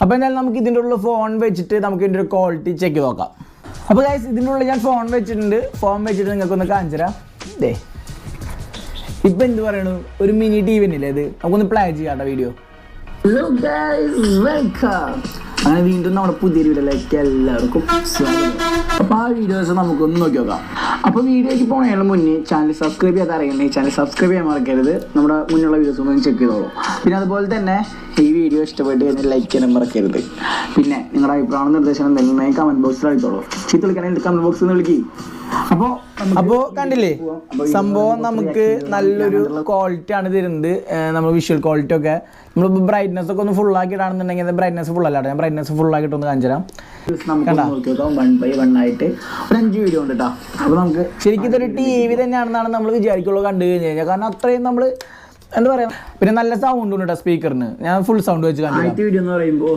അപ്പോൾ എന്തായാലും നമുക്ക് ഇതിൻ്റെ ഉള്ളിൽ ഫോൺ വെച്ചിട്ട് നമുക്ക് ഇതിൻ്റെ ഒരു ക്വാളിറ്റി ചെക്ക് ചെയ്ത് നോക്കാം. അപ്പോൾ ഗൈസ് ഇതിൻ്റെ ഉള്ളിൽ ഞാൻ ഫോൺ വെച്ചിട്ടുണ്ട്. ഫോൺ വെച്ചിട്ട് നിങ്ങൾക്കൊന്ന് കാണിച്ചു തരാം. ദേ ഇപ്പം എന്ത് പറയണു, ഒരു മിനി ടി വി തന്നെയല്ലേ ഇത്. നമുക്കൊന്ന് പ്ലേ ചെയ്യാം വീഡിയോ. Hello guys, welcome. അങ്ങനെ വീണ്ടും നമ്മുടെ പുതിയൊരു വീഡിയോയിലേക്ക് എല്ലാവർക്കും സ്വാഗതം. അപ്പോൾ ആ വീഡിയോസ് നമുക്കൊന്ന് നോക്കി നോക്കാം. അപ്പോൾ വീഡിയോയ്ക്ക് പോകുന്നതിന് മുന്നേ ചാനൽ സബ്സ്ക്രൈബ് ചെയ്യാതെ അറിയണ്ടേ, ചാനൽ സബ്സ്ക്രൈബ് ചെയ്യാൻ മറക്കരുത്. നമ്മുടെ മുന്നുള്ള വീഡിയോസ് ഒന്ന് ചെക്ക് ചെയ്തോളൂ. പിന്നെ അതുപോലെ തന്നെ ഈ വീഡിയോ ഇഷ്ടപ്പെട്ട് കഴിഞ്ഞാൽ ലൈക്ക് ചെയ്യാൻ മറക്കരുത്. പിന്നെ നിങ്ങളുടെ അഭിപ്രായം നിർദ്ദേശം എന്തെങ്കിലും കമൻറ്റ് ബോക്സിൽ അറിയിച്ചോളൂ. ചീത്ത വിളിക്കണമെങ്കിൽ കമൻറ്റ് ബോക്സിൽ നിന്ന് വിളിക്കും. അപ്പോൾ കണ്ടില്ലേ സംഭവം, നമുക്ക് നല്ലൊരു ക്വാളിറ്റി ആണ് തരുന്നത്. നമ്മൾ വിഷ്വൽ ക്വാളിറ്റി ഒക്കെ നമ്മൾ ബ്രൈറ്റ്നസ് ഒക്കെ ഒന്ന് ഫുൾ ആക്കിയിട്ടാണെന്നുണ്ടെങ്കിൽ ബ്രൈറ്റ്നസ് ഫുൾ അല്ലാട്ടെ, ഞാൻ ബ്രൈറ്റ്നസ് ഫുൾ ആക്കിയിട്ടൊന്ന് കാണിച്ചു തരാം. നമുക്ക് 1/1 ആയിട്ട് ഒരു 5 വീഡിയോ ഉണ്ട് കേട്ടോ. അപ്പോൾ നമുക്ക് ശരിക്കും ഇതൊരു ടി വി തന്നെയാണെന്നാണ് നമ്മൾ വിചാരിക്കുള്ളൂ കണ്ടു കഴിഞ്ഞ് കഴിഞ്ഞാൽ. കാരണം അത്രയും നമ്മൾ എന്താ പറയുക, പിന്നെ നല്ല സൗണ്ട് ഉണ്ട് കേട്ടോ സ്പീക്കറിന്. ഞാൻ ഫുൾ സൗണ്ട് വെച്ച് കാണിച്ചു. വീഡിയോ എന്ന് പറയുമ്പോൾ